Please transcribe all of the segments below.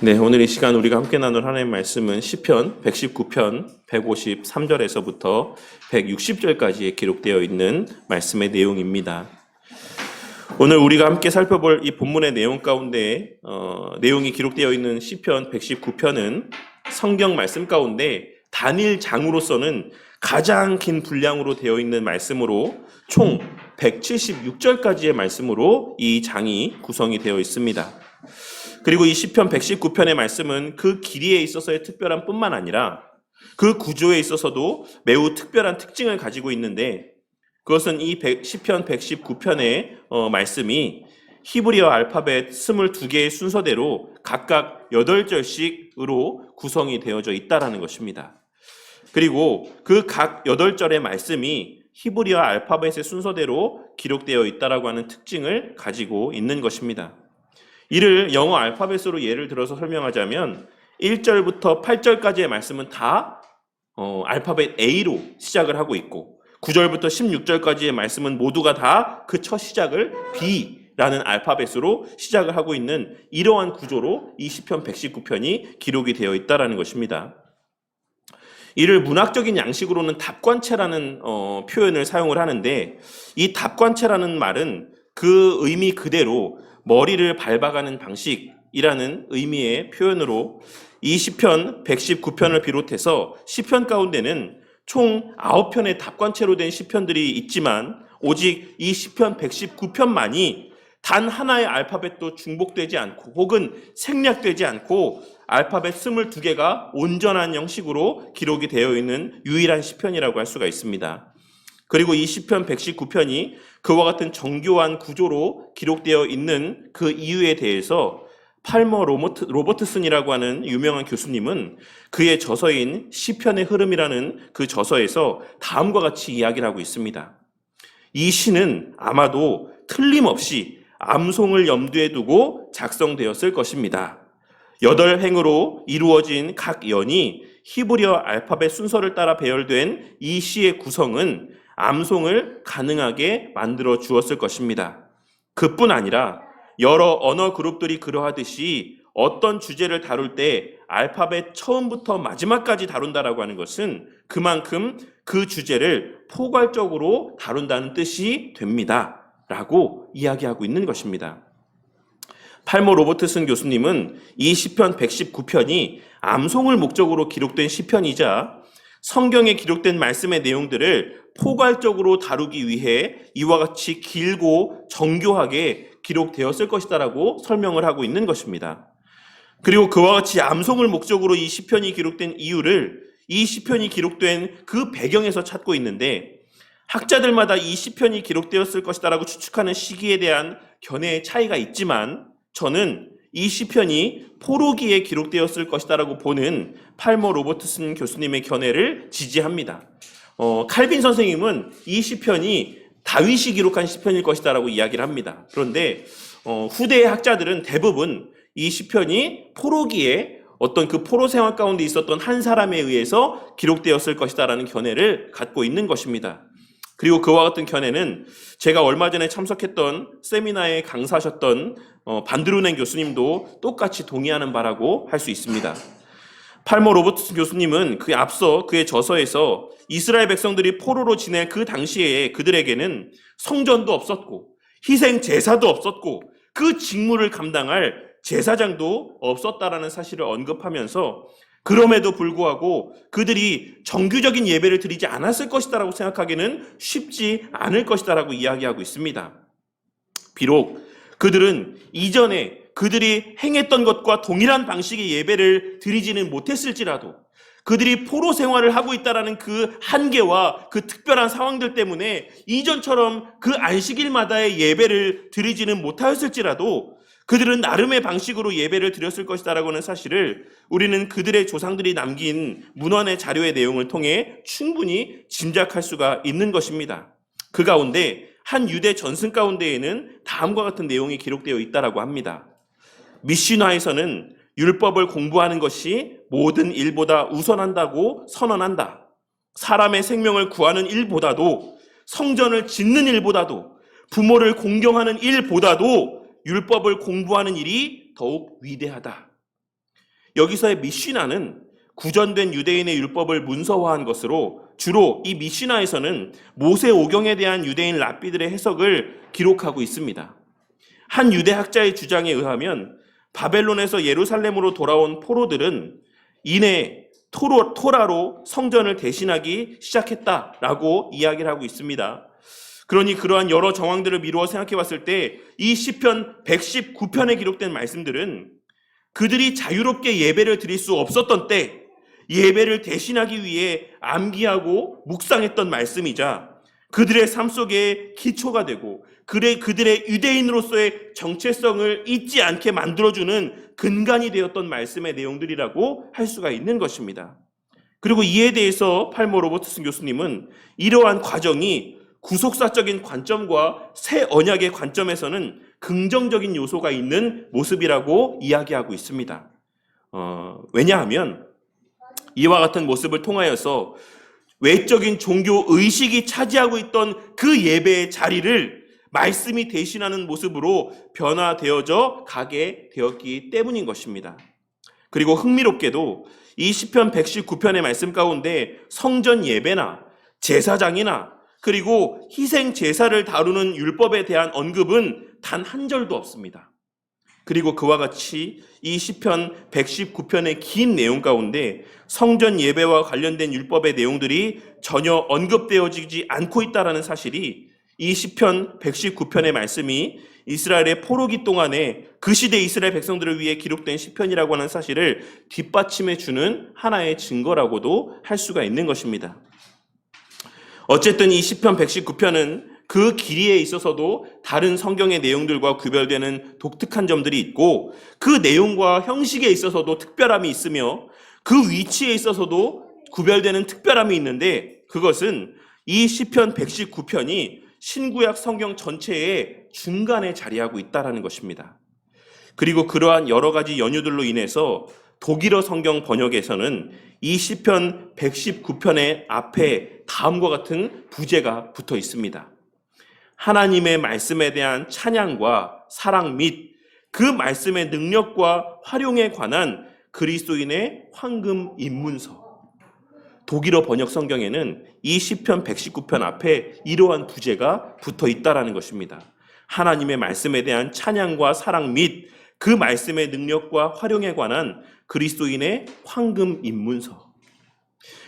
네, 오늘 이 시간 우리가 함께 나눌 하나님의 말씀은 시편 119편 153절에서부터 160절까지에 기록되어 있는 말씀의 내용입니다. 오늘 우리가 함께 살펴볼 이 본문의 내용 가운데 내용이 기록되어 있는 시편 119편은 성경 말씀 가운데 단일 장으로서는 가장 긴 분량으로 되어 있는 말씀으로 총 176절까지의 말씀으로 이 장이 구성이 되어 있습니다. 그리고 이 시편 119편의 말씀은 그 길이에 있어서의 특별한 뿐만 아니라 그 구조에 있어서도 매우 특별한 특징을 가지고 있는데, 그것은 이 시편 119편의 말씀이 히브리어 알파벳 22개의 순서대로 각각 8절씩으로 구성이 되어져 있다라는 것입니다. 그리고 그 각 8절의 말씀이 히브리어 알파벳의 순서대로 기록되어 있다라고 하는 특징을 가지고 있는 것입니다. 이를 영어 알파벳으로 예를 들어서 설명하자면 1절부터 8절까지의 말씀은 다 알파벳 A로 시작을 하고 있고 9절부터 16절까지의 말씀은 모두가 다 그 첫 시작을 B라는 알파벳으로 시작을 하고 있는 이러한 구조로 이 시편 119편이 기록이 되어 있다는 것입니다. 이를 문학적인 양식으로는 답관체라는 표현을 사용을 하는데, 이 답관체라는 말은 그 의미 그대로 머리를 밟아가는 방식이라는 의미의 표현으로 이 시편 119편을 비롯해서 시편 가운데는 총 9편의 답관체로 된 시편들이 있지만 오직 이 시편 119편만이 단 하나의 알파벳도 중복되지 않고 혹은 생략되지 않고 알파벳 22개가 온전한 형식으로 기록이 되어 있는 유일한 시편이라고 할 수가 있습니다. 그리고 이 시편 119편이 그와 같은 정교한 구조로 기록되어 있는 그 이유에 대해서 팔머 로버트슨이라고 하는 유명한 교수님은 그의 저서인 시편의 흐름이라는 그 저서에서 다음과 같이 이야기를 하고 있습니다. 이 시는 아마도 틀림없이 암송을 염두에 두고 작성되었을 것입니다. 8행으로 이루어진 각 연이 히브리어 알파벳 순서를 따라 배열된 이 시의 구성은 암송을 가능하게 만들어 주었을 것입니다. 그뿐 아니라 여러 언어 그룹들이 그러하듯이 어떤 주제를 다룰 때 알파벳 처음부터 마지막까지 다룬다라고 하는 것은 그만큼 그 주제를 포괄적으로 다룬다는 뜻이 됩니다. 라고 이야기하고 있는 것입니다. 팔머 로버트슨 교수님은 이 시편 119편이 암송을 목적으로 기록된 시편이자 성경에 기록된 말씀의 내용들을 포괄적으로 다루기 위해 이와 같이 길고 정교하게 기록되었을 것이다라고 설명을 하고 있는 것입니다. 그리고 그와 같이 암송을 목적으로 이 시편이 기록된 이유를 이 시편이 기록된 그 배경에서 찾고 있는데, 학자들마다 이 시편이 기록되었을 것이다라고 추측하는 시기에 대한 견해의 차이가 있지만 저는 이 시편이 포로기에 기록되었을 것이다라고 보는 팔머 로버트슨 교수님의 견해를 지지합니다. 칼빈 선생님은 이 시편이 다윗이 기록한 시편일 것이다라고 이야기를 합니다. 그런데 후대의 학자들은 대부분 이 시편이 포로기에 어떤 그 포로 생활 가운데 있었던 한 사람에 의해서 기록되었을 것이다라는 견해를 갖고 있는 것입니다. 그리고 그와 같은 견해는 제가 얼마 전에 참석했던 세미나에 강사하셨던 반드루넨 교수님도 똑같이 동의하는 바라고 할 수 있습니다. 팔머 로버트슨 교수님은 그 앞서 그의 저서에서 이스라엘 백성들이 포로로 지낼 그 당시에 그들에게는 성전도 없었고 희생 제사도 없었고 그 직무를 감당할 제사장도 없었다라는 사실을 언급하면서 그럼에도 불구하고 그들이 정규적인 예배를 드리지 않았을 것이다라고 생각하기는 쉽지 않을 것이다라고 이야기하고 있습니다. 비록 그들은 이전에 그들이 행했던 것과 동일한 방식의 예배를 드리지는 못했을지라도 그들이 포로 생활을 하고 있다라는 그 한계와 그 특별한 상황들 때문에 이전처럼 그 안식일마다의 예배를 드리지는 못하였을지라도 그들은 나름의 방식으로 예배를 드렸을 것이다라고 하는 사실을 우리는 그들의 조상들이 남긴 문헌의 자료의 내용을 통해 충분히 짐작할 수가 있는 것입니다. 그 가운데 한 유대 전승 가운데에는 다음과 같은 내용이 기록되어 있다라고 합니다. 미시나에서는 율법을 공부하는 것이 모든 일보다 우선한다고 선언한다. 사람의 생명을 구하는 일보다도 성전을 짓는 일보다도 부모를 공경하는 일보다도 율법을 공부하는 일이 더욱 위대하다. 여기서의 미시나는 구전된 유대인의 율법을 문서화한 것으로 주로 이 미시나에서는 모세 오경에 대한 유대인 랍비들의 해석을 기록하고 있습니다. 한 유대 학자의 주장에 의하면 바벨론에서 예루살렘으로 돌아온 포로들은 이내 토라로 성전을 대신하기 시작했다라고 이야기를 하고 있습니다. 그러니 그러한 여러 정황들을 미루어 생각해 봤을 때 이 시편 119편에 기록된 말씀들은 그들이 자유롭게 예배를 드릴 수 없었던 때 예배를 대신하기 위해 암기하고 묵상했던 말씀이자 그들의 삶 속에 기초가 되고 그들의 유대인으로서의 정체성을 잊지 않게 만들어주는 근간이 되었던 말씀의 내용들이라고 할 수가 있는 것입니다. 그리고 이에 대해서 팔모 로버트슨 교수님은 이러한 과정이 구속사적인 관점과 새 언약의 관점에서는 긍정적인 요소가 있는 모습이라고 이야기하고 있습니다. 왜냐하면 이와 같은 모습을 통하여서 외적인 종교 의식이 차지하고 있던 그 예배의 자리를 말씀이 대신하는 모습으로 변화되어져 가게 되었기 때문인 것입니다. 그리고 흥미롭게도 이 시편 119편의 말씀 가운데 성전 예배나 제사장이나 그리고 희생 제사를 다루는 율법에 대한 언급은 단 한 절도 없습니다. 그리고 그와 같이 이 시편 119편의 긴 내용 가운데 성전 예배와 관련된 율법의 내용들이 전혀 언급되어지지 않고 있다는 사실이 이 시편 119편의 말씀이 이스라엘의 포로기 동안에 그 시대 이스라엘 백성들을 위해 기록된 시편이라고 하는 사실을 뒷받침해 주는 하나의 증거라고도 할 수가 있는 것입니다. 어쨌든 이 시편 119편은 그 길이에 있어서도 다른 성경의 내용들과 구별되는 독특한 점들이 있고 그 내용과 형식에 있어서도 특별함이 있으며 그 위치에 있어서도 구별되는 특별함이 있는데 그것은 이 시편 119편이 신구약 성경 전체의 중간에 자리하고 있다는 것입니다. 그리고 그러한 여러 가지 연유들로 인해서 독일어 성경 번역에서는 이 시편 119편의 앞에 다음과 같은 부제가 붙어 있습니다. 하나님의 말씀에 대한 찬양과 사랑 및 그 말씀의 능력과 활용에 관한 그리스도인의 황금 입문서. 독일어 번역 성경에는 이 시편 119편 앞에 이러한 부제가 붙어 있다는 것입니다. 하나님의 말씀에 대한 찬양과 사랑 및 그 말씀의 능력과 활용에 관한 그리스도인의 황금 입문서.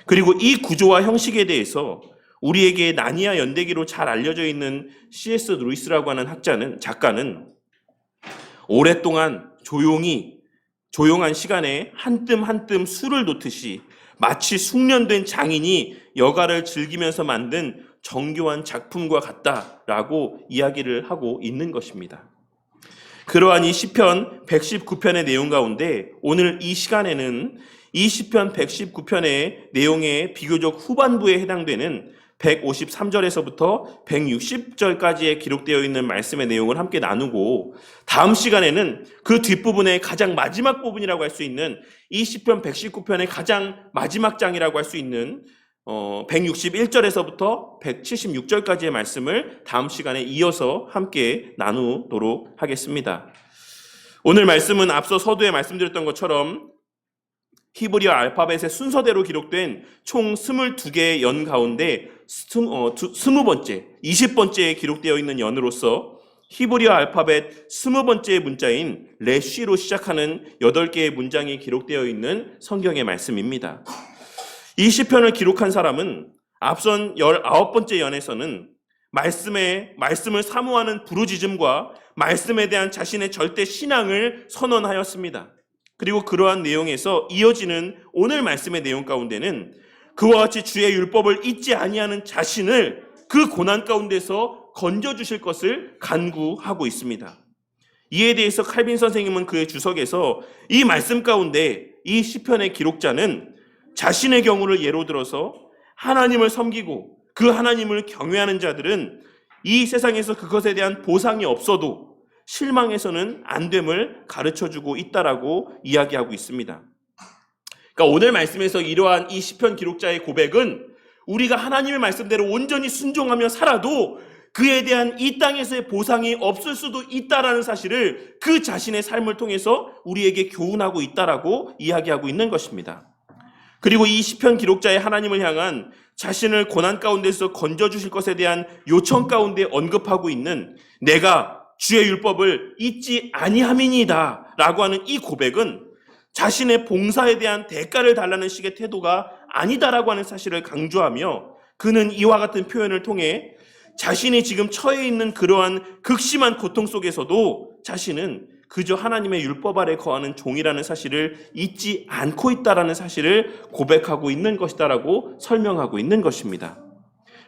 그리고 이 구조와 형식에 대해서 우리에게 나니아 연대기로 잘 알려져 있는 C.S. 루이스라고 하는 작가는 오랫동안 조용한 시간에 한 뜸 한 뜸 술을 놓듯이 마치 숙련된 장인이 여가를 즐기면서 만든 정교한 작품과 같다라고 이야기를 하고 있는 것입니다. 그러한 이 시편 119편의 내용 가운데 오늘 이 시간에는 이 시편 119편의 내용의 비교적 후반부에 해당되는 153절에서부터 160절까지에 기록되어 있는 말씀의 내용을 함께 나누고 다음 시간에는 그 뒷부분의 가장 마지막 부분이라고 할 수 있는 이 시편 119편의 가장 마지막 장이라고 할 수 있는 161절에서부터 176절까지의 말씀을 다음 시간에 이어서 함께 나누도록 하겠습니다. 오늘 말씀은 앞서 서두에 말씀드렸던 것처럼 히브리어 알파벳의 순서대로 기록된 총 22개의 연 가운데 20번째, 20번째에 기록되어 있는 연으로서 히브리어 알파벳 20번째 문자인 레쉬로 시작하는 8개의 문장이 기록되어 있는 성경의 말씀입니다. 이 시편을 기록한 사람은 앞선 19번째 연에서는 말씀을 사모하는 부르짖음과 말씀에 대한 자신의 절대 신앙을 선언하였습니다. 그리고 그러한 내용에서 이어지는 오늘 말씀의 내용 가운데는 그와 같이 주의 율법을 잊지 아니하는 자신을 그 고난 가운데서 건져주실 것을 간구하고 있습니다. 이에 대해서 칼빈 선생님은 그의 주석에서 이 말씀 가운데 이 시편의 기록자는 자신의 경우를 예로 들어서 하나님을 섬기고 그 하나님을 경외하는 자들은 이 세상에서 그것에 대한 보상이 없어도 실망해서는 안 됨을 가르쳐주고 있다라고 이야기하고 있습니다. 그러니까 오늘 말씀에서 이러한 이 시편 기록자의 고백은 우리가 하나님의 말씀대로 온전히 순종하며 살아도 그에 대한 이 땅에서의 보상이 없을 수도 있다라는 사실을 그 자신의 삶을 통해서 우리에게 교훈하고 있다라고 이야기하고 있는 것입니다. 그리고 이 시편 기록자의 하나님을 향한 자신을 고난 가운데서 건져주실 것에 대한 요청 가운데 언급하고 있는 내가 주의 율법을 잊지 아니함이니이다 라고 하는 이 고백은 자신의 봉사에 대한 대가를 달라는 식의 태도가 아니다라고 하는 사실을 강조하며 그는 이와 같은 표현을 통해 자신이 지금 처해 있는 그러한 극심한 고통 속에서도 자신은 그저 하나님의 율법 아래 거하는 종이라는 사실을 잊지 않고 있다라는 사실을 고백하고 있는 것이다라고 설명하고 있는 것입니다.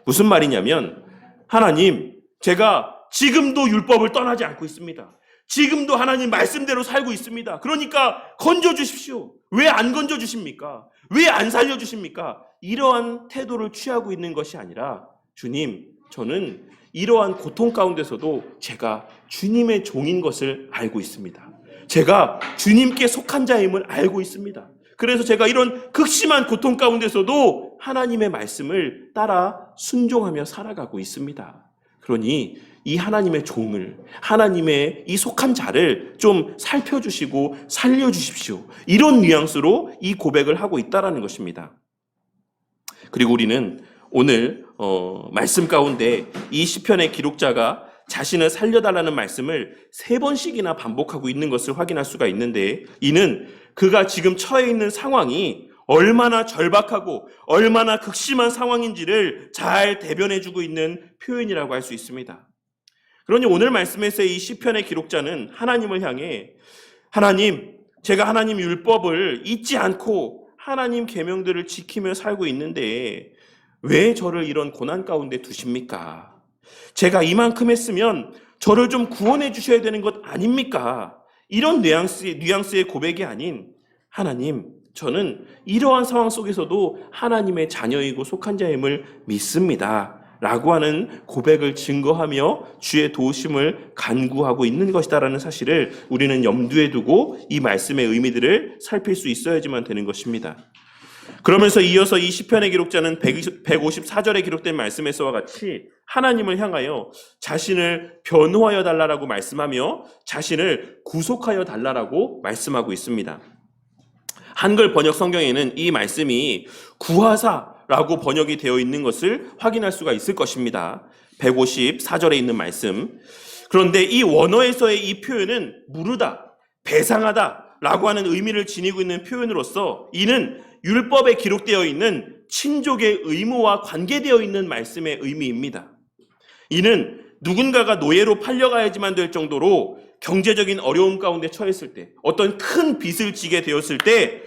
무슨 말이냐면 하나님, 제가 지금도 율법을 떠나지 않고 있습니다. 지금도 하나님 말씀대로 살고 있습니다. 그러니까 건져주십시오. 왜 안 건져주십니까? 왜 안 살려주십니까? 이러한 태도를 취하고 있는 것이 아니라 주님, 저는 이러한 고통 가운데서도 제가 주님의 종인 것을 알고 있습니다. 제가 주님께 속한 자임을 알고 있습니다. 그래서 제가 이런 극심한 고통 가운데서도 하나님의 말씀을 따라 순종하며 살아가고 있습니다. 그러니 이 하나님의 종을, 하나님의 이 속한 자를 좀 살펴주시고 살려주십시오. 이런 뉘앙스로 이 고백을 하고 있다는 것입니다. 그리고 우리는 오늘 말씀 가운데 이 시편의 기록자가 자신을 살려달라는 말씀을 3번씩이나 반복하고 있는 것을 확인할 수가 있는데 이는 그가 지금 처해 있는 상황이 얼마나 절박하고 얼마나 극심한 상황인지를 잘 대변해주고 있는 표현이라고 할 수 있습니다. 그러니 오늘 말씀에서의 이 시편의 기록자는 하나님을 향해 하나님, 제가 하나님 율법을 잊지 않고 하나님 계명들을 지키며 살고 있는데 왜 저를 이런 고난 가운데 두십니까? 제가 이만큼 했으면 저를 좀 구원해 주셔야 되는 것 아닙니까? 이런 뉘앙스의 고백이 아닌 하나님, 저는 이러한 상황 속에서도 하나님의 자녀이고 속한 자임을 믿습니다. 라고 하는 고백을 증거하며 주의 도우심을 간구하고 있는 것이다라는 사실을 우리는 염두에 두고 이 말씀의 의미들을 살필 수 있어야지만 되는 것입니다. 그러면서 이어서 이 시편의 기록자는 154절에 기록된 말씀에서와 같이 하나님을 향하여 자신을 변호하여 달라라고 말씀하며 자신을 구속하여 달라라고 말씀하고 있습니다. 한글 번역 성경에는 이 말씀이 구하사라고 번역이 되어 있는 것을 확인할 수가 있을 것입니다. 154절에 있는 말씀. 그런데 이 원어에서의 이 표현은 무르다, 배상하다 라고 하는 의미를 지니고 있는 표현으로서 이는 율법에 기록되어 있는 친족의 의무와 관계되어 있는 말씀의 의미입니다. 이는 누군가가 노예로 팔려가야지만 될 정도로 경제적인 어려움 가운데 처했을 때, 어떤 큰 빚을 지게 되었을 때,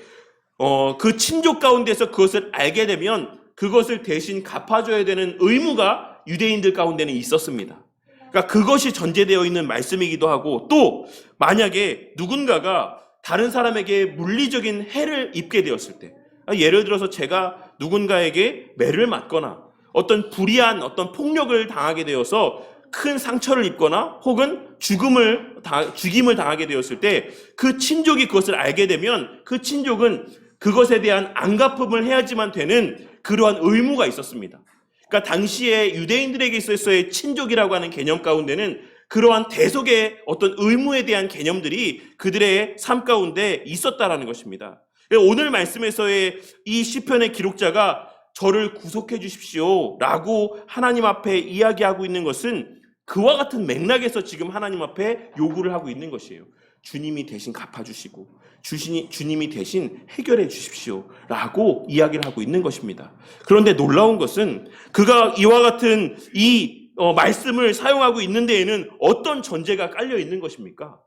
그 친족 가운데서 그것을 알게 되면 그것을 대신 갚아줘야 되는 의무가 유대인들 가운데는 있었습니다. 그러니까 그것이 전제되어 있는 말씀이기도 하고, 또 만약에 누군가가 다른 사람에게 물리적인 해를 입게 되었을 때, 예를 들어서 제가 누군가에게 매를 맞거나 어떤 불의한 어떤 폭력을 당하게 되어서 큰 상처를 입거나 혹은 죽임을 당하게 되었을 때 그 친족이 그것을 알게 되면 그 친족은 그것에 대한 안갚음을 해야지만 되는 그러한 의무가 있었습니다. 그러니까 당시에 유대인들에게 있어서의 친족이라고 하는 개념 가운데는 그러한 대속의 어떤 의무에 대한 개념들이 그들의 삶 가운데 있었다라는 것입니다. 오늘 말씀에서의 이 시편의 기록자가 저를 구속해 주십시오 라고 하나님 앞에 이야기하고 있는 것은 그와 같은 맥락에서 지금 하나님 앞에 요구를 하고 있는 것이에요. 주님이 대신 갚아주시고 주님이 대신 해결해 주십시오 라고 이야기를 하고 있는 것입니다. 그런데 놀라운 것은 그가 이와 같은 이 말씀을 사용하고 있는 데에는 어떤 전제가 깔려 있는 것입니까?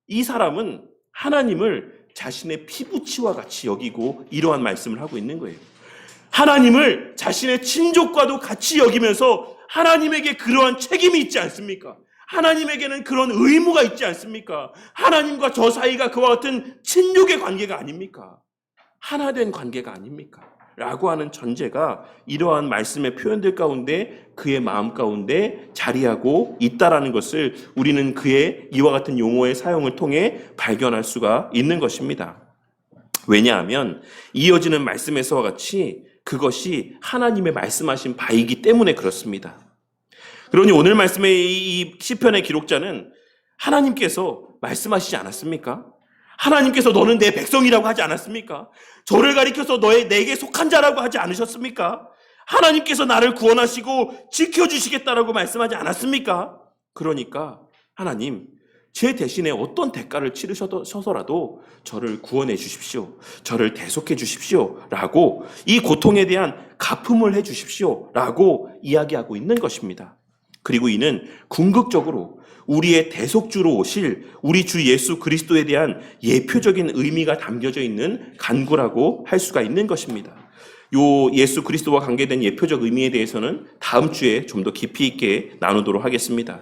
이 사람은 하나님을 자신의 피부치와 같이 여기고 이러한 말씀을 하고 있는 거예요. 하나님을 자신의 친족과도 같이 여기면서 하나님에게 그러한 책임이 있지 않습니까? 하나님에게는 그런 의무가 있지 않습니까? 하나님과 저 사이가 그와 같은 친족의 관계가 아닙니까? 하나된 관계가 아닙니까? 라고 하는 전제가 이러한 말씀의 표현들 가운데 그의 마음 가운데 자리하고 있다라는 것을 우리는 그의 이와 같은 용어의 사용을 통해 발견할 수가 있는 것입니다. 왜냐하면 이어지는 말씀에서와 같이 그것이 하나님의 말씀하신 바이기 때문에 그렇습니다. 그러니 오늘 말씀의 이 시편의 기록자는 하나님께서 말씀하시지 않았습니까? 하나님께서 너는 내 백성이라고 하지 않았습니까? 저를 가리켜서 내게 속한 자라고 하지 않으셨습니까? 하나님께서 나를 구원하시고 지켜주시겠다라고 말씀하지 않았습니까? 그러니까 하나님, 제 대신에 어떤 대가를 치르셔서라도 저를 구원해 주십시오. 저를 대속해 주십시오. 라고 이 고통에 대한 갚음을 해 주십시오. 라고 이야기하고 있는 것입니다. 그리고 이는 궁극적으로 우리의 대속주로 오실 우리 주 예수 그리스도에 대한 예표적인 의미가 담겨져 있는 간구라고 할 수가 있는 것입니다. 요 예수 그리스도와 관계된 예표적 의미에 대해서는 다음 주에 좀 더 깊이 있게 나누도록 하겠습니다.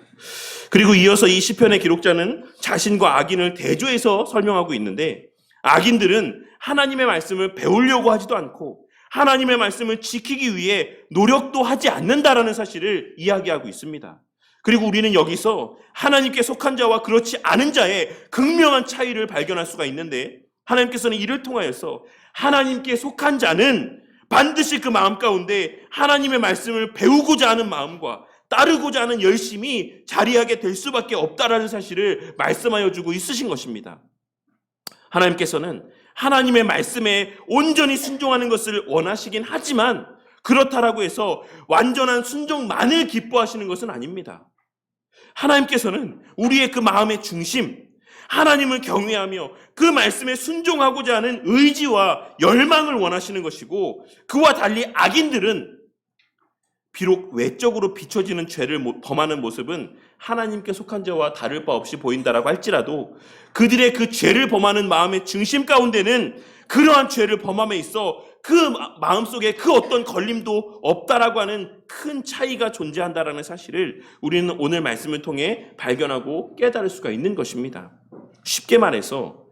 그리고 이어서 이 시편의 기록자는 자신과 악인을 대조해서 설명하고 있는데, 악인들은 하나님의 말씀을 배우려고 하지도 않고 하나님의 말씀을 지키기 위해 노력도 하지 않는다라는 사실을 이야기하고 있습니다. 그리고 우리는 여기서 하나님께 속한 자와 그렇지 않은 자의 극명한 차이를 발견할 수가 있는데, 하나님께서는 이를 통하여서 하나님께 속한 자는 반드시 그 마음 가운데 하나님의 말씀을 배우고자 하는 마음과 따르고자 하는 열심이 자리하게 될 수밖에 없다라는 사실을 말씀하여 주고 있으신 것입니다. 하나님께서는 하나님의 말씀에 온전히 순종하는 것을 원하시긴 하지만, 그렇다라고 해서 완전한 순종만을 기뻐하시는 것은 아닙니다. 하나님께서는 우리의 그 마음의 중심, 하나님을 경외하며 그 말씀에 순종하고자 하는 의지와 열망을 원하시는 것이고, 그와 달리 악인들은 비록 외적으로 비춰지는 죄를 범하는 모습은 하나님께 속한 자와 다를 바 없이 보인다라고 할지라도, 그들의 그 죄를 범하는 마음의 중심 가운데는 그러한 죄를 범함에 있어 그 마음속에 그 어떤 걸림도 없다라고 하는 큰 차이가 존재한다라는 사실을 우리는 오늘 말씀을 통해 발견하고 깨달을 수가 있는 것입니다. 쉽게 말해서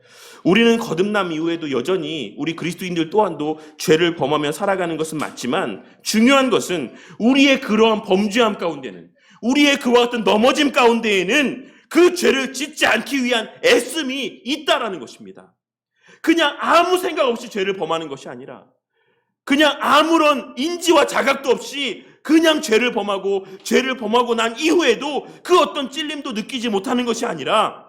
우리는 거듭남 이후에도 여전히 우리 그리스도인들 또한도 죄를 범하며 살아가는 것은 맞지만, 중요한 것은 우리의 그러한 범죄함 가운데는, 우리의 그와 같은 넘어짐 가운데에는 그 죄를 짓지 않기 위한 애씀이 있다라는 것입니다. 그냥 아무 생각 없이 죄를 범하는 것이 아니라, 그냥 아무런 인지와 자각도 없이 그냥 죄를 범하고 난 이후에도 그 어떤 찔림도 느끼지 못하는 것이 아니라,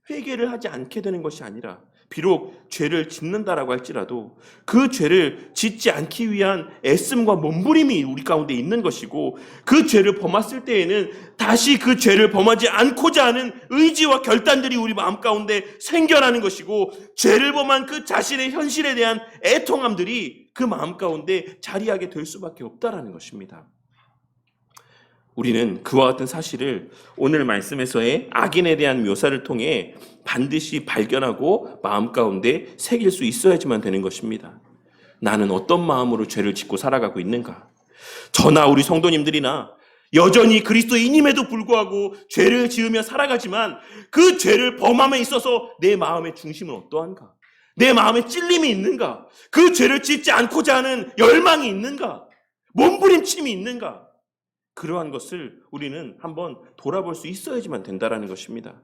회개를 하지 않게 되는 것이 아니라, 비록 죄를 짓는다라고 할지라도 그 죄를 짓지 않기 위한 애씀과 몸부림이 우리 가운데 있는 것이고, 그 죄를 범했을 때에는 다시 그 죄를 범하지 않고자 하는 의지와 결단들이 우리 마음 가운데 생겨나는 것이고, 죄를 범한 그 자신의 현실에 대한 애통함들이 그 마음 가운데 자리하게 될 수밖에 없다라는 것입니다. 우리는 그와 같은 사실을 오늘 말씀에서의 악인에 대한 묘사를 통해 반드시 발견하고 마음 가운데 새길 수 있어야지만 되는 것입니다. 나는 어떤 마음으로 죄를 짓고 살아가고 있는가? 저나 우리 성도님들이나 여전히 그리스도인임에도 불구하고 죄를 지으며 살아가지만, 그 죄를 범함에 있어서 내 마음의 중심은 어떠한가? 내 마음에 찔림이 있는가? 그 죄를 짓지 않고자 하는 열망이 있는가? 몸부림침이 있는가? 그러한 것을 우리는 한번 돌아볼 수 있어야지만 된다라는 것입니다.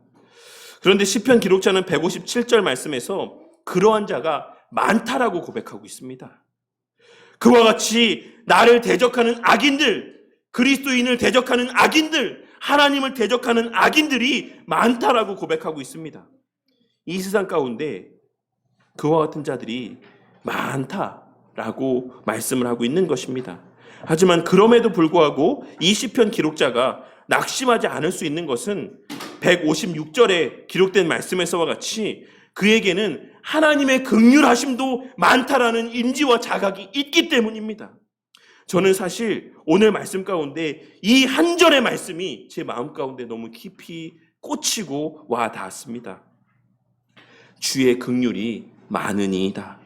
그런데 시편 기록자는 157절 말씀에서 그러한 자가 많다라고 고백하고 있습니다. 그와 같이 나를 대적하는 악인들, 그리스도인을 대적하는 악인들, 하나님을 대적하는 악인들이 많다라고 고백하고 있습니다. 이 세상 가운데 그와 같은 자들이 많다라고 말씀을 하고 있는 것입니다. 하지만 그럼에도 불구하고 이 시편 기록자가 낙심하지 않을 수 있는 것은 156절에 기록된 말씀에서와 같이 그에게는 하나님의 긍휼하심도 많다라는 인지와 자각이 있기 때문입니다. 저는 사실 오늘 말씀 가운데 이 한 절의 말씀이 제 마음 가운데 너무 깊이 꽂히고 와 닿았습니다. 주의 긍휼이 많으니이다.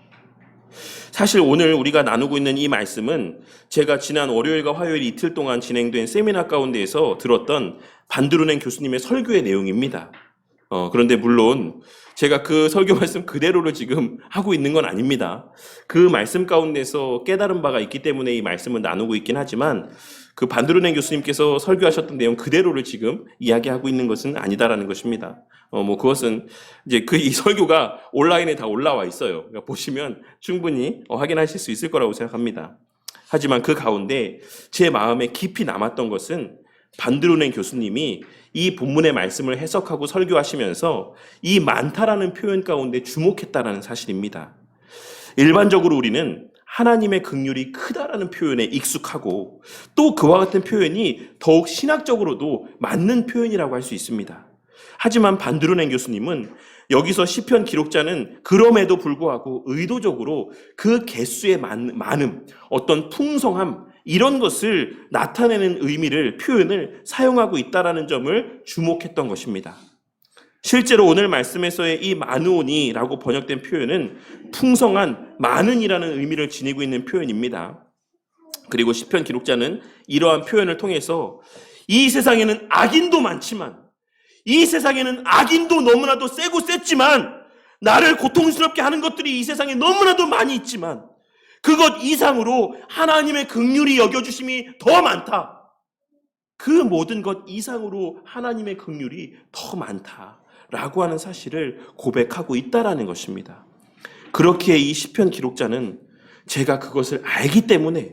사실 오늘 우리가 나누고 있는 이 말씀은 제가 지난 월요일과 화요일 이틀 동안 진행된 세미나 가운데에서 들었던 반드루넨 교수님의 설교의 내용입니다. 그런데 물론 제가 그 설교 말씀 그대로를 지금 하고 있는 건 아닙니다. 그 말씀 가운데서 깨달은 바가 있기 때문에 이 말씀을 나누고 있긴 하지만, 그 반드루넨 교수님께서 설교하셨던 내용 그대로를 지금 이야기하고 있는 것은 아니다라는 것입니다. 그것은 이제 이 설교가 온라인에 다 올라와 있어요. 그러니까 보시면 충분히 확인하실 수 있을 거라고 생각합니다. 하지만 그 가운데 제 마음에 깊이 남았던 것은 반드루넨 교수님이 이 본문의 말씀을 해석하고 설교하시면서 이 많다라는 표현 가운데 주목했다라는 사실입니다. 일반적으로 우리는 하나님의 긍휼이 크다라는 표현에 익숙하고 또 그와 같은 표현이 더욱 신학적으로도 맞는 표현이라고 할 수 있습니다. 하지만 반드루넨 교수님은 여기서 시편 기록자는 그럼에도 불구하고 의도적으로 그 개수의 많음, 어떤 풍성함, 이런 것을 나타내는 의미를, 표현을 사용하고 있다는 점을 주목했던 것입니다. 실제로 오늘 말씀에서의 이 마누오니라고 번역된 표현은 풍성한, 많은이라는 의미를 지니고 있는 표현입니다. 그리고 시편 기록자는 이러한 표현을 통해서 이 세상에는 악인도 많지만, 이 세상에는 악인도 너무나도 세고 셌지만, 나를 고통스럽게 하는 것들이 이 세상에 너무나도 많이 있지만 그것 이상으로 하나님의 긍휼이 여겨주심이 더 많다. 그 모든 것 이상으로 하나님의 긍휼이 더 많다라고 하는 사실을 고백하고 있다라는 것입니다. 그렇기에 이 시편 기록자는 제가 그것을 알기 때문에,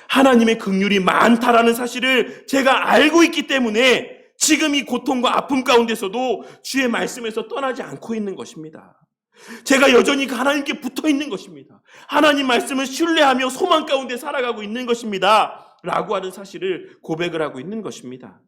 하나님의 긍휼이 많다라는 사실을 제가 알고 있기 때문에 지금 이 고통과 아픔 가운데서도 주의 말씀에서 떠나지 않고 있는 것입니다. 제가 여전히 하나님께 붙어 있는 것입니다. 하나님 말씀을 신뢰하며 소망 가운데 살아가고 있는 것입니다. 라고 하는 사실을 고백을 하고 있는 것입니다.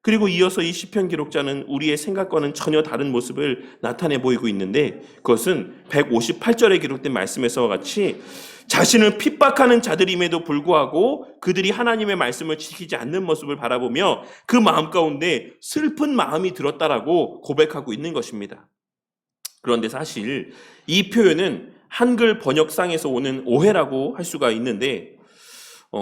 그리고 이어서 이 시편 기록자는 우리의 생각과는 전혀 다른 모습을 나타내 보이고 있는데, 그것은 158절에 기록된 말씀에서와 같이 자신을 핍박하는 자들임에도 불구하고 그들이 하나님의 말씀을 지키지 않는 모습을 바라보며 그 마음 가운데 슬픈 마음이 들었다라고 고백하고 있는 것입니다. 그런데 사실 이 표현은 한글 번역상에서 오는 오해라고 할 수가 있는데,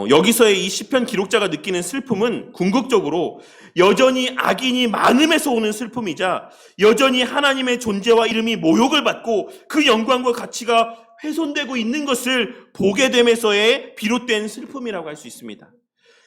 여기서의 이 시편 기록자가 느끼는 슬픔은 궁극적으로 여전히 악인이 많음에서 오는 슬픔이자 여전히 하나님의 존재와 이름이 모욕을 받고 그 영광과 가치가 훼손되고 있는 것을 보게 됨에서의 비롯된 슬픔이라고 할 수 있습니다.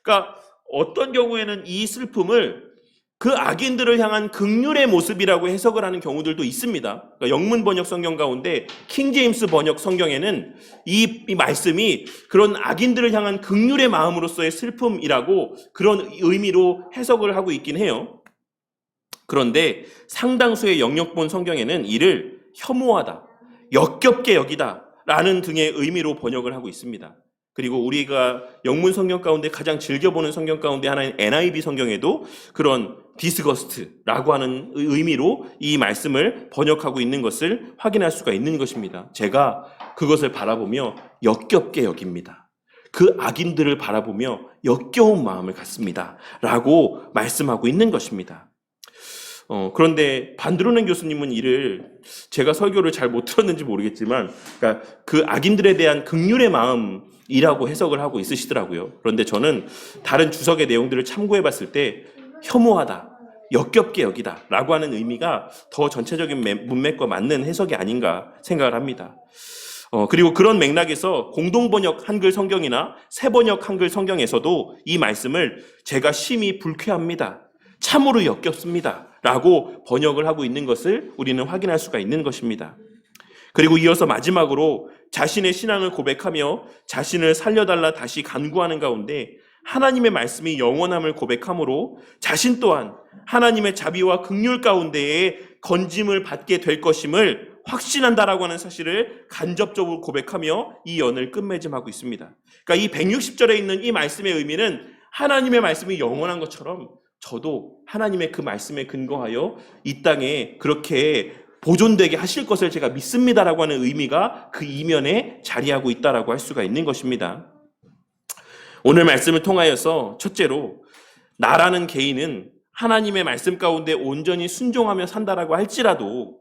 그러니까 어떤 경우에는 이 슬픔을 그 악인들을 향한 긍휼의 모습이라고 해석을 하는 경우들도 있습니다. 그러니까 영문 번역 성경 가운데 킹제임스 번역 성경에는 이 말씀이 그런 악인들을 향한 긍휼의 마음으로서의 슬픔이라고 그런 의미로 해석을 하고 있긴 해요. 그런데 상당수의 영역본 성경에는 이를 혐오하다, 역겹게 여기다 라는 등의 의미로 번역을 하고 있습니다. 그리고 우리가 영문 성경 가운데 가장 즐겨보는 성경 가운데 하나인 NIV 성경에도 그런 디스거스트라고 하는 의미로 이 말씀을 번역하고 있는 것을 확인할 수가 있는 것입니다. 제가 그것을 바라보며 역겹게 여깁니다. 그 악인들을 바라보며 역겨운 마음을 갖습니다. 라고 말씀하고 있는 것입니다. 그런데 반드루넨 교수님은 이를, 제가 설교를 잘 못 들었는지 모르겠지만, 그러니까 그 악인들에 대한 긍휼의 마음이라고 해석을 하고 있으시더라고요. 그런데 저는 다른 주석의 내용들을 참고해 봤을 때 혐오하다, 역겹게 여기다 라고 하는 의미가 더 전체적인 문맥과 맞는 해석이 아닌가 생각을 합니다. 그리고 그런 맥락에서 공동번역 한글 성경이나 새번역 한글 성경에서도 이 말씀을 제가 심히 불쾌합니다, 참으로 역겹습니다 라고 번역을 하고 있는 것을 우리는 확인할 수가 있는 것입니다. 그리고 이어서 마지막으로 자신의 신앙을 고백하며 자신을 살려달라 다시 간구하는 가운데 하나님의 말씀이 영원함을 고백함으로 자신 또한 하나님의 자비와 긍휼 가운데에 건짐을 받게 될 것임을 확신한다라고 하는 사실을 간접적으로 고백하며 이 연을 끝맺음하고 있습니다. 그러니까 이 160절에 있는 이 말씀의 의미는 하나님의 말씀이 영원한 것처럼 저도 하나님의 그 말씀에 근거하여 이 땅에 그렇게 보존되게 하실 것을 제가 믿습니다라고 하는 의미가 그 이면에 자리하고 있다라고 할 수가 있는 것입니다. 오늘 말씀을 통하여서 첫째로 나라는 개인은 하나님의 말씀 가운데 온전히 순종하며 산다라고 할지라도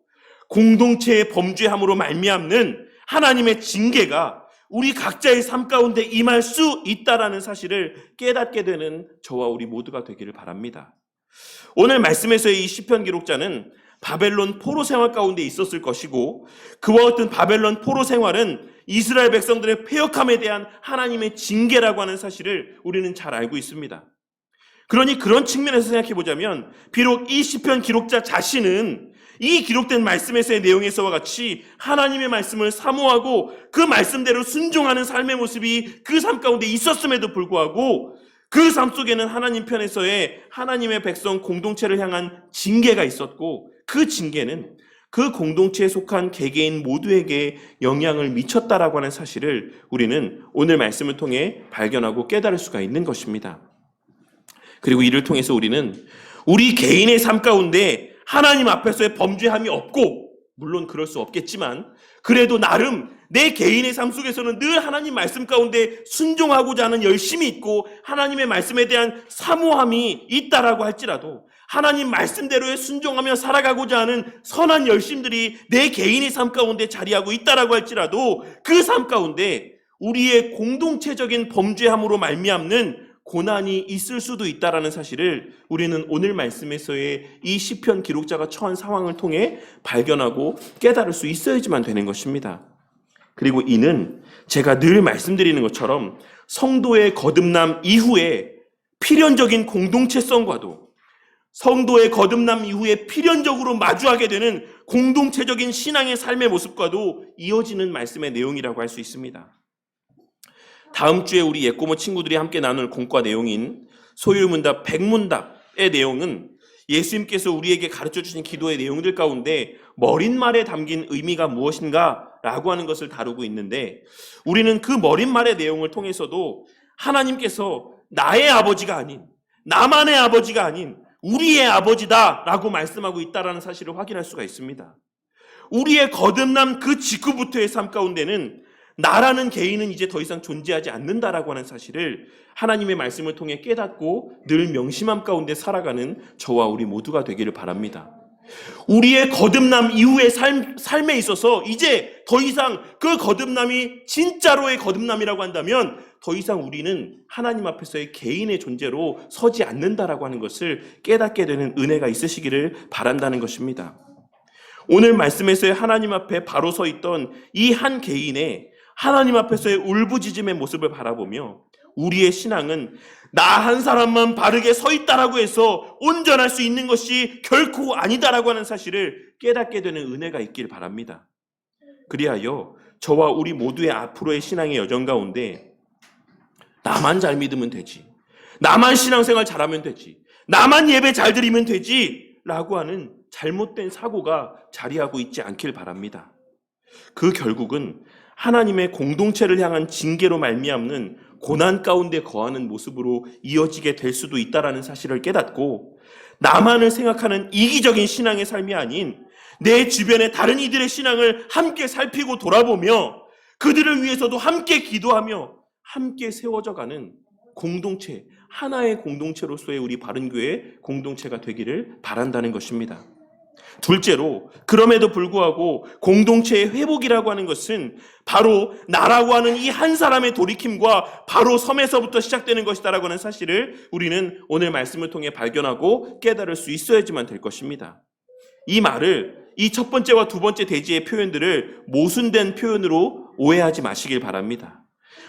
공동체의 범죄함으로 말미암는 하나님의 징계가 우리 각자의 삶 가운데 임할 수 있다라는 사실을 깨닫게 되는 저와 우리 모두가 되기를 바랍니다. 오늘 말씀에서의 이 시편 기록자는 바벨론 포로 생활 가운데 있었을 것이고 그와 같은 바벨론 포로 생활은 이스라엘 백성들의 패역함에 대한 하나님의 징계라고 하는 사실을 우리는 잘 알고 있습니다. 그러니 그런 측면에서 생각해 보자면 비록 이 시편 기록자 자신은 이 기록된 말씀에서의 내용에서와 같이 하나님의 말씀을 사모하고 그 말씀대로 순종하는 삶의 모습이 그 삶 가운데 있었음에도 불구하고 그 삶 속에는 하나님 편에서의 하나님의 백성 공동체를 향한 징계가 있었고, 그 징계는 그 공동체에 속한 개개인 모두에게 영향을 미쳤다라고 하는 사실을 우리는 오늘 말씀을 통해 발견하고 깨달을 수가 있는 것입니다. 그리고 이를 통해서 우리는 우리 개인의 삶 가운데 하나님 앞에서의 범죄함이 없고, 물론 그럴 수 없겠지만 그래도 나름 내 개인의 삶 속에서는 늘 하나님 말씀 가운데 순종하고자 하는 열심이 있고 하나님의 말씀에 대한 사모함이 있다라고 할지라도, 하나님 말씀대로의 순종하며 살아가고자 하는 선한 열심들이 내 개인의 삶 가운데 자리하고 있다라고 할지라도, 그 삶 가운데 우리의 공동체적인 범죄함으로 말미암는 고난이 있을 수도 있다라는 사실을 우리는 오늘 말씀에서의 이 시편 기록자가 처한 상황을 통해 발견하고 깨달을 수 있어야지만 되는 것입니다. 그리고 이는 제가 늘 말씀드리는 것처럼 성도의 거듭남 이후에 필연적인 공동체성과도, 성도의 거듭남 이후에 필연적으로 마주하게 되는 공동체적인 신앙의 삶의 모습과도 이어지는 말씀의 내용이라고 할 수 있습니다. 다음 주에 우리 예꼬모 친구들이 함께 나눌 공과 내용인 소율문답 100문답의 내용은 예수님께서 우리에게 가르쳐 주신 기도의 내용들 가운데 머릿말에 담긴 의미가 무엇인가 라고 하는 것을 다루고 있는데, 우리는 그 머릿말의 내용을 통해서도 하나님께서 나의 아버지가 아닌, 나만의 아버지가 아닌 우리의 아버지다 라고 말씀하고 있다는 사실을 확인할 수가 있습니다. 우리의 거듭남 그 직후부터의 삶 가운데는 나라는 개인은 이제 더 이상 존재하지 않는다라고 하는 사실을 하나님의 말씀을 통해 깨닫고 늘 명심함 가운데 살아가는 저와 우리 모두가 되기를 바랍니다. 우리의 거듭남 이후의 삶에 있어서 이제 더 이상 그 거듭남이 진짜로의 거듭남이라고 한다면 더 이상 우리는 하나님 앞에서의 개인의 존재로 서지 않는다라고 하는 것을 깨닫게 되는 은혜가 있으시기를 바란다는 것입니다. 오늘 말씀에서의 하나님 앞에 바로 서 있던 이 한 개인의 하나님 앞에서의 울부짖음의 모습을 바라보며 우리의 신앙은 나 한 사람만 바르게 서 있다라고 해서 온전할 수 있는 것이 결코 아니다라고 하는 사실을 깨닫게 되는 은혜가 있길 바랍니다. 그리하여 저와 우리 모두의 앞으로의 신앙의 여정 가운데 나만 잘 믿으면 되지, 나만 신앙생활 잘하면 되지, 나만 예배 잘 드리면 되지 라고 하는 잘못된 사고가 자리하고 있지 않길 바랍니다. 그 결국은 하나님의 공동체를 향한 징계로 말미암는 고난 가운데 거하는 모습으로 이어지게 될 수도 있다는 사실을 깨닫고, 나만을 생각하는 이기적인 신앙의 삶이 아닌 내 주변의 다른 이들의 신앙을 함께 살피고 돌아보며 그들을 위해서도 함께 기도하며 함께 세워져가는 공동체, 하나의 공동체로서의 우리 바른교회 공동체가 되기를 바란다는 것입니다. 둘째로, 그럼에도 불구하고 공동체의 회복이라고 하는 것은 바로 나라고 하는 이 한 사람의 돌이킴과 바로 섬에서부터 시작되는 것이다라고 하는 사실을 우리는 오늘 말씀을 통해 발견하고 깨달을 수 있어야지만 될 것입니다. 이 말을, 이 첫 번째와 두 번째 대지의 표현들을 모순된 표현으로 오해하지 마시길 바랍니다.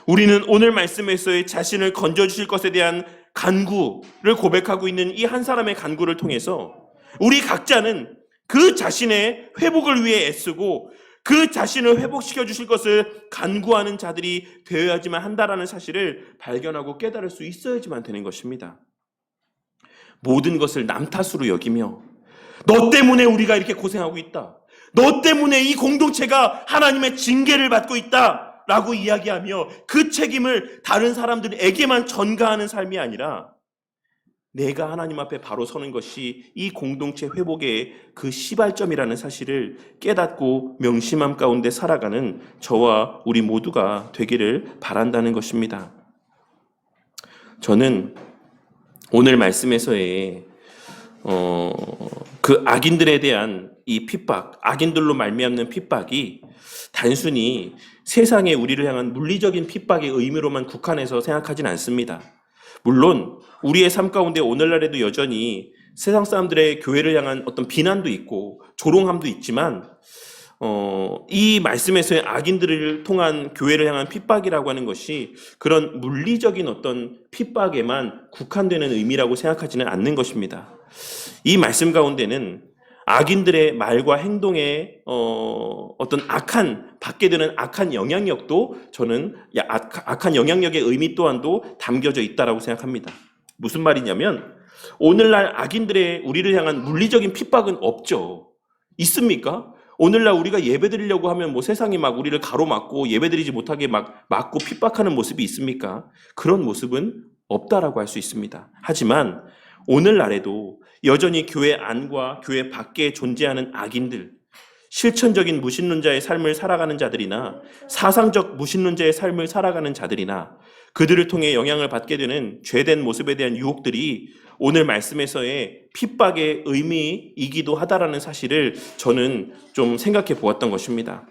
우리는 오늘 말씀에서의 자신을 건져주실 것에 대한 간구를 고백하고 있는 이 한 사람의 간구를 통해서 우리 각자는 그 자신의 회복을 위해 애쓰고 그 자신을 회복시켜 주실 것을 간구하는 자들이 되어야지만 한다라는 사실을 발견하고 깨달을 수 있어야지만 되는 것입니다. 모든 것을 남 탓으로 여기며 너 때문에 우리가 이렇게 고생하고 있다, 너 때문에 이 공동체가 하나님의 징계를 받고 있다 라고 이야기하며 그 책임을 다른 사람들에게만 전가하는 삶이 아니라 내가 하나님 앞에 바로 서는 것이 이 공동체 회복의 그 시발점이라는 사실을 깨닫고 명심함 가운데 살아가는 저와 우리 모두가 되기를 바란다는 것입니다. 저는 오늘 말씀에서의 그 악인들에 대한 이 핍박, 악인들로 말미암는 핍박이 단순히 세상에 우리를 향한 물리적인 핍박의 의미로만 국한해서 생각하진 않습니다. 물론 우리의 삶 가운데 오늘날에도 여전히 세상 사람들의 교회를 향한 어떤 비난도 있고 조롱함도 있지만 이 말씀에서의 악인들을 통한 교회를 향한 핍박이라고 하는 것이 그런 물리적인 어떤 핍박에만 국한되는 의미라고 생각하지는 않는 것입니다. 이 말씀 가운데는 악인들의 말과 행동에 어떤 받게 되는 악한 영향력도 저는 악한 영향력의 의미 또한도 담겨져 있다라고 생각합니다. 무슨 말이냐면 오늘날 악인들의 우리를 향한 물리적인 핍박은 없죠. 있습니까? 오늘날 우리가 예배드리려고 하면 뭐 세상이 막 우리를 가로막고 예배드리지 못하게 막 막고 핍박하는 모습이 있습니까? 그런 모습은 없다라고 할 수 있습니다. 하지만 오늘날에도 여전히 교회 안과 교회 밖에 존재하는 악인들, 실천적인 무신론자의 삶을 살아가는 자들이나 사상적 무신론자의 삶을 살아가는 자들이나 그들을 통해 영향을 받게 되는 죄된 모습에 대한 유혹들이 오늘 말씀에서의 핍박의 의미이기도 하다라는 사실을 저는 좀 생각해 보았던 것입니다.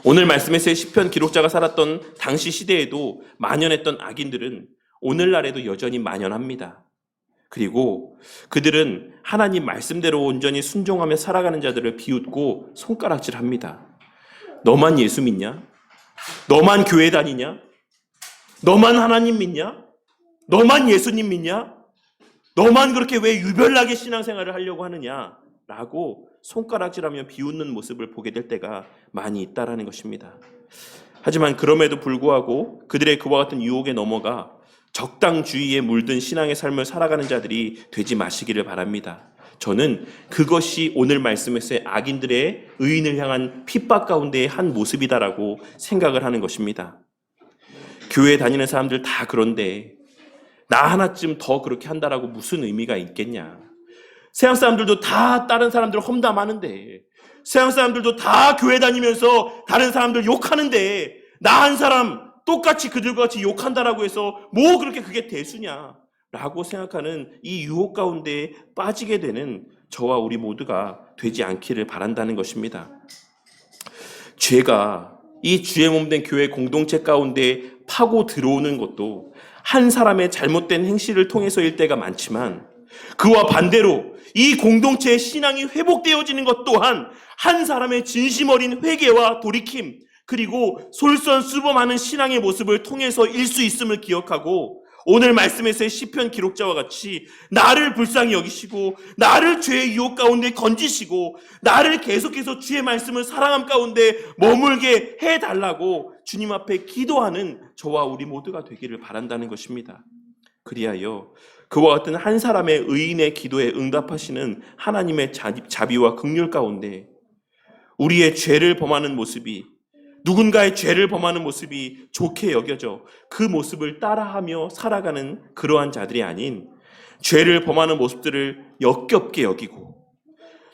오늘 말씀에서의 시편 기록자가 살았던 당시 시대에도 만연했던 악인들은 오늘날에도 여전히 만연합니다. 그리고 그들은 하나님 말씀대로 온전히 순종하며 살아가는 자들을 비웃고 손가락질합니다. 너만 예수 믿냐? 너만 교회 다니냐? 너만 하나님 믿냐? 너만 예수님 믿냐? 너만 그렇게 왜 유별나게 신앙생활을 하려고 하느냐? 라고 손가락질하며 비웃는 모습을 보게 될 때가 많이 있다라는 것입니다. 하지만 그럼에도 불구하고 그들의 그와 같은 유혹에 넘어가 적당주의에 물든 신앙의 삶을 살아가는 자들이 되지 마시기를 바랍니다. 저는 그것이 오늘 말씀에서의 악인들의 의인을 향한 핍박 가운데의 한 모습이다라고 생각을 하는 것입니다. 교회 다니는 사람들 다 그런데 나 하나쯤 더 그렇게 한다라고 무슨 의미가 있겠냐. 세상 사람들도 다 다른 사람들 험담하는데, 세상 사람들도 다 교회 다니면서 다른 사람들 욕하는데 나 한 사람 똑같이 그들과 같이 욕한다라고 해서 뭐 그렇게 그게 대수냐 라고 생각하는 이 유혹 가운데 빠지게 되는 저와 우리 모두가 되지 않기를 바란다는 것입니다. 죄가 이 주의 몸된 교회 공동체 가운데 파고 들어오는 것도 한 사람의 잘못된 행실을 통해서일 때가 많지만 그와 반대로 이 공동체의 신앙이 회복되어지는 것 또한 한 사람의 진심 어린 회개와 돌이킴 그리고 솔선수범하는 신앙의 모습을 통해서일 수 있음을 기억하고 오늘 말씀에서의 시편 기록자와 같이 나를 불쌍히 여기시고 나를 죄의 유혹 가운데 건지시고 나를 계속해서 주의 말씀을 사랑함 가운데 머물게 해달라고 주님 앞에 기도하는 저와 우리 모두가 되기를 바란다는 것입니다. 그리하여 그와 같은 한 사람의 의인의 기도에 응답하시는 하나님의 자비와 긍휼 가운데 우리의 죄를 범하는 모습이 누군가의 죄를 범하는 모습이 좋게 여겨져 그 모습을 따라하며 살아가는 그러한 자들이 아닌 죄를 범하는 모습들을 역겹게 여기고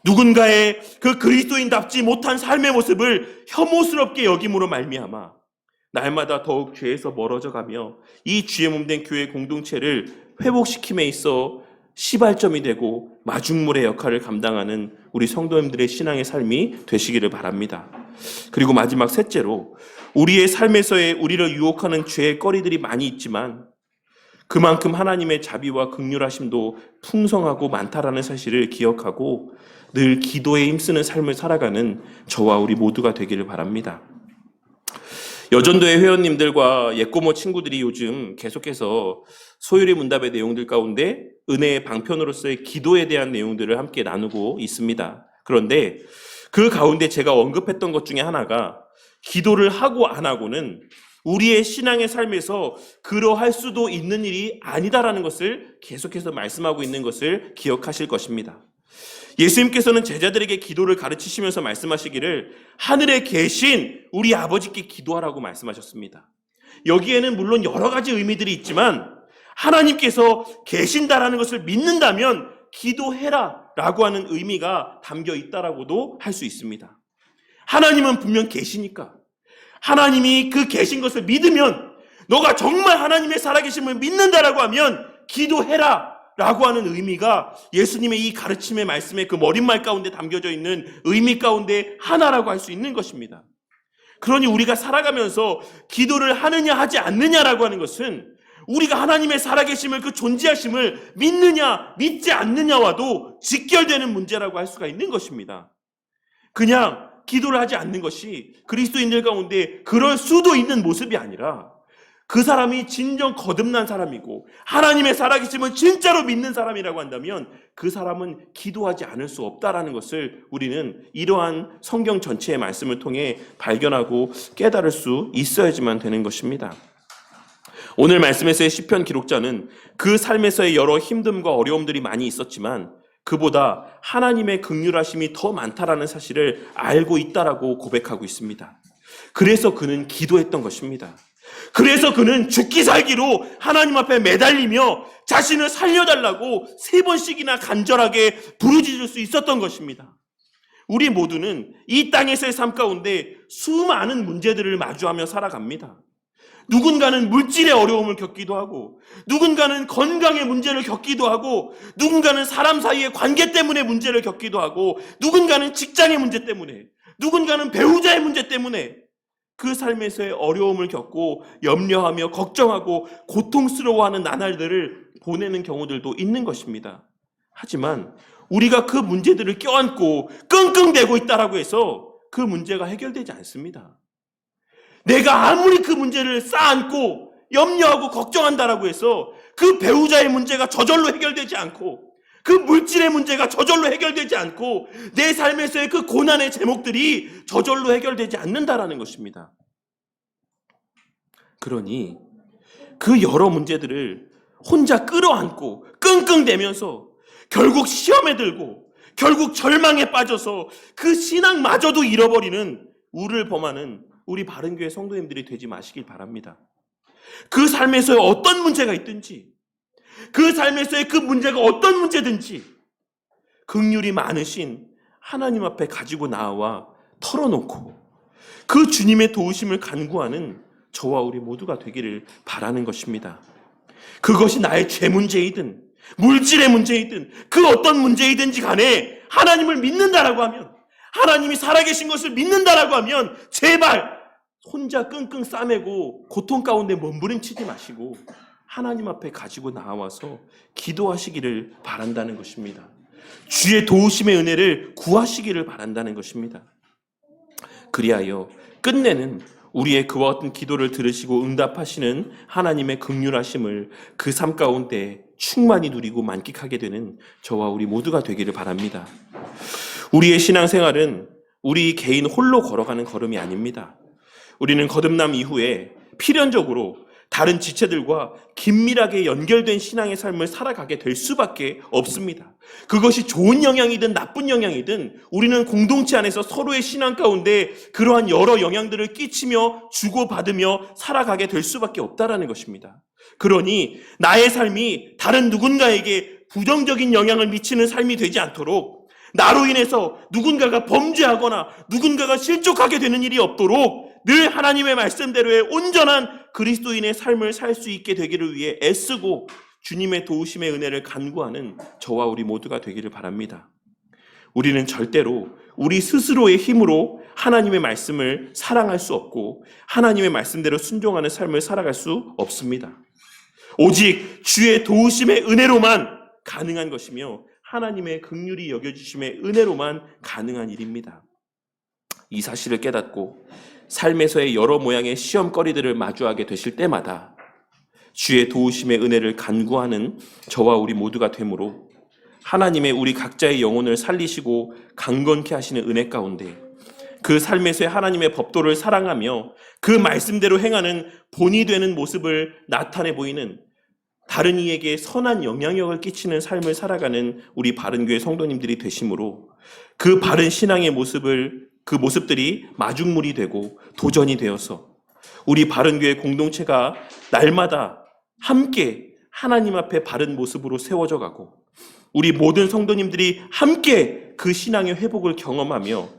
누군가의 그 그리스도인답지 못한 삶의 모습을 혐오스럽게 여김으로 말미암아 날마다 더욱 죄에서 멀어져 가며 이 주의 몸된 교회 공동체를 회복시킴에 있어 시발점이 되고 마중물의 역할을 감당하는 우리 성도님들의 신앙의 삶이 되시기를 바랍니다. 그리고 마지막 셋째로 우리의 삶에서의 우리를 유혹하는 죄의 거리들이 많이 있지만 그만큼 하나님의 자비와 긍휼하심도 풍성하고 많다라는 사실을 기억하고 늘 기도에 힘쓰는 삶을 살아가는 저와 우리 모두가 되기를 바랍니다. 여전도의 회원님들과 옛고모 친구들이 요즘 계속해서 소율의 문답의 내용들 가운데 은혜의 방편으로서의 기도에 대한 내용들을 함께 나누고 있습니다. 그런데 그 가운데 제가 언급했던 것 중에 하나가 기도를 하고 안 하고는 우리의 신앙의 삶에서 그러할 수도 있는 일이 아니다라는 것을 계속해서 말씀하고 있는 것을 기억하실 것입니다. 예수님께서는 제자들에게 기도를 가르치시면서 말씀하시기를 하늘에 계신 우리 아버지께 기도하라고 말씀하셨습니다. 여기에는 물론 여러 가지 의미들이 있지만 하나님께서 계신다라는 것을 믿는다면 기도해라 라고 하는 의미가 담겨 있다라고도 할 수 있습니다. 하나님은 분명 계시니까 하나님이 그 계신 것을 믿으면 너가 정말 하나님의 살아계심을 믿는다라고 하면 기도해라 라고 하는 의미가 예수님의 이 가르침의 말씀의 그 머릿말 가운데 담겨져 있는 의미 가운데 하나라고 할 수 있는 것입니다. 그러니 우리가 살아가면서 기도를 하느냐 하지 않느냐라고 하는 것은 우리가 하나님의 살아계심을 그 존재하심을 믿느냐 믿지 않느냐와도 직결되는 문제라고 할 수가 있는 것입니다. 그냥 기도를 하지 않는 것이 그리스도인들 가운데 그럴 수도 있는 모습이 아니라 그 사람이 진정 거듭난 사람이고 하나님의 살아계심을 진짜로 믿는 사람이라고 한다면 그 사람은 기도하지 않을 수 없다라는 것을 우리는 이러한 성경 전체의 말씀을 통해 발견하고 깨달을 수 있어야지만 되는 것입니다. 오늘 말씀에서의 시편 기록자는 그 삶에서의 여러 힘듦과 어려움들이 많이 있었지만 그보다 하나님의 긍휼하심이 더 많다라는 사실을 알고 있다라고 고백하고 있습니다. 그래서 그는 기도했던 것입니다. 그래서 그는 죽기 살기로 하나님 앞에 매달리며 자신을 살려달라고 3번씩이나 간절하게 부르짖을 수 있었던 것입니다. 우리 모두는 이 땅에서의 삶 가운데 수많은 문제들을 마주하며 살아갑니다. 누군가는 물질의 어려움을 겪기도 하고, 누군가는 건강의 문제를 겪기도 하고, 누군가는 사람 사이의 관계 때문에 문제를 겪기도 하고, 누군가는 직장의 문제 때문에, 누군가는 배우자의 문제 때문에 그 삶에서의 어려움을 겪고 염려하며 걱정하고 고통스러워하는 나날들을 보내는 경우들도 있는 것입니다. 하지만 우리가 그 문제들을 껴안고 끙끙대고 있다라고 해서 그 문제가 해결되지 않습니다. 내가 아무리 그 문제를 쌓아안고 염려하고 걱정한다라고 해서 그 배우자의 문제가 저절로 해결되지 않고 그 물질의 문제가 저절로 해결되지 않고 내 삶에서의 그 고난의 제목들이 저절로 해결되지 않는다라는 것입니다. 그러니 그 여러 문제들을 혼자 끌어안고 끙끙대면서 결국 시험에 들고 결국 절망에 빠져서 그 신앙마저도 잃어버리는 우를 범하는 우리 바른교회 성도님들이 되지 마시길 바랍니다. 그 삶에서의 어떤 문제가 있든지 그 삶에서의 그 문제가 어떤 문제든지 긍휼이 많으신 하나님 앞에 가지고 나와 털어놓고 그 주님의 도우심을 간구하는 저와 우리 모두가 되기를 바라는 것입니다. 그것이 나의 죄 문제이든 물질의 문제이든 그 어떤 문제이든지 간에 하나님을 믿는다라고 하면 하나님이 살아계신 것을 믿는다라고 하면 제발 혼자 끙끙 싸매고 고통 가운데 몸부림치지 마시고 하나님 앞에 가지고 나와서 기도하시기를 바란다는 것입니다. 주의 도우심의 은혜를 구하시기를 바란다는 것입니다. 그리하여 끝내는 우리의 그와 같은 기도를 들으시고 응답하시는 하나님의 긍휼하심을 그 삶 가운데 충만히 누리고 만끽하게 되는 저와 우리 모두가 되기를 바랍니다. 우리의 신앙생활은 우리 개인 홀로 걸어가는 걸음이 아닙니다. 우리는 거듭남 이후에 필연적으로 다른 지체들과 긴밀하게 연결된 신앙의 삶을 살아가게 될 수밖에 없습니다. 그것이 좋은 영향이든 나쁜 영향이든 우리는 공동체 안에서 서로의 신앙 가운데 그러한 여러 영향들을 끼치며 주고받으며 살아가게 될 수밖에 없다라는 것입니다. 그러니 나의 삶이 다른 누군가에게 부정적인 영향을 미치는 삶이 되지 않도록 나로 인해서 누군가가 범죄하거나 누군가가 실족하게 되는 일이 없도록 늘 하나님의 말씀대로의 온전한 그리스도인의 삶을 살 수 있게 되기를 위해 애쓰고 주님의 도우심의 은혜를 간구하는 저와 우리 모두가 되기를 바랍니다. 우리는 절대로 우리 스스로의 힘으로 하나님의 말씀을 사랑할 수 없고 하나님의 말씀대로 순종하는 삶을 살아갈 수 없습니다. 오직 주의 도우심의 은혜로만 가능한 것이며 하나님의 긍휼히 여겨주심의 은혜로만 가능한 일입니다. 이 사실을 깨닫고 삶에서의 여러 모양의 시험거리들을 마주하게 되실 때마다 주의 도우심의 은혜를 간구하는 저와 우리 모두가 되므로 하나님의 우리 각자의 영혼을 살리시고 강건케 하시는 은혜 가운데 그 삶에서의 하나님의 법도를 사랑하며 그 말씀대로 행하는 본이 되는 모습을 나타내 보이는 다른 이에게 선한 영향력을 끼치는 삶을 살아가는 우리 바른교회 성도님들이 되심으로 그 바른 신앙의 그 모습들이 마중물이 되고 도전이 되어서 우리 바른교회 공동체가 날마다 함께 하나님 앞에 바른 모습으로 세워져 가고 우리 모든 성도님들이 함께 그 신앙의 회복을 경험하며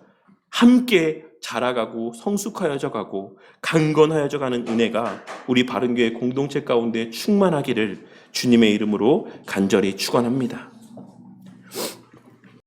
함께 자라가고 성숙하여져 가고 강건하여져 가는 은혜가 우리 바른교회 공동체 가운데 충만하기를 주님의 이름으로 간절히 축원합니다.